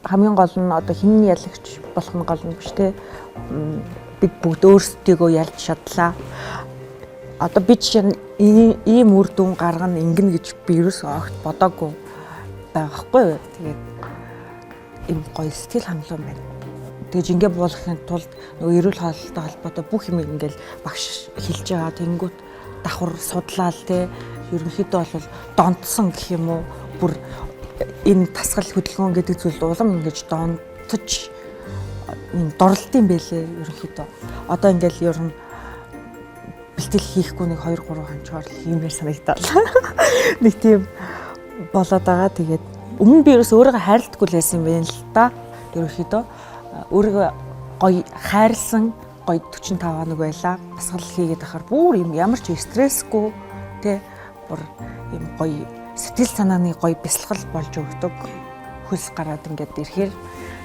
хамгийн гол нь одоо хин ялагч болох нь гол нь биш те. Бид бүгд өөрсдийгөө ялж чадлаа. Одоо би чинь ийм үр дүн гаргана ингэнэ гэж би ерөөсөө огт бодоогүй байхгүй юу. Тэгээд ийм гоё сэтгэл хангалуун байна. Тэгж ингээ буулгахын тулд нөгөө эрүүл хооллолтой холбоотой бүх юм ингээл багш хэлж байгаа. Тэнгүүт давхар судлаал те. Ерөнхийдөө бол донтсон гэх юм уу. Бүр энэ тасгал хөдөлгөөн гэдэг зүйл улам ингэж донтож дурлалт юм байлээ ерөнхийдөө. Одоо ингээл ер нь бэлтгэл хийхгүй нэг 2-3 хонцоор хиймээр санагдал. Нэг тийм болоод байгаа. Тэгээд өмнө би ерөөс өөрийгөө хайрладаггүй л байсан юм байна л да. Ерөнхийдөө өөрийгөө гоё хайрлсан гоё 45 хоног байлаа. Тасгал хийгээд ахаар бүр юм ямар ч стрессгүй тэ бүр юм гоё сэтгэл санааны гоё бясалгал болж өгдөг. Хөлс гараад ингээд ирэхээр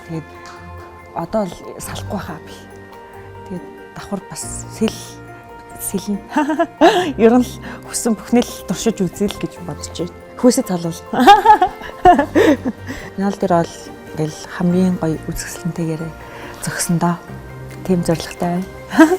тэгээд одоо л салахгүй хаа би. Тэгээд давхар бас сэлнэ. Ер нь л хүссэн бүхнэл туршиж үзэл гэж бодож байна. Хөөсөө залуул. Наал дээр бол ингээл хамгийн гоё үзэсгэлэнтэйгээр зөксөн доо. Тим зоригтой байна.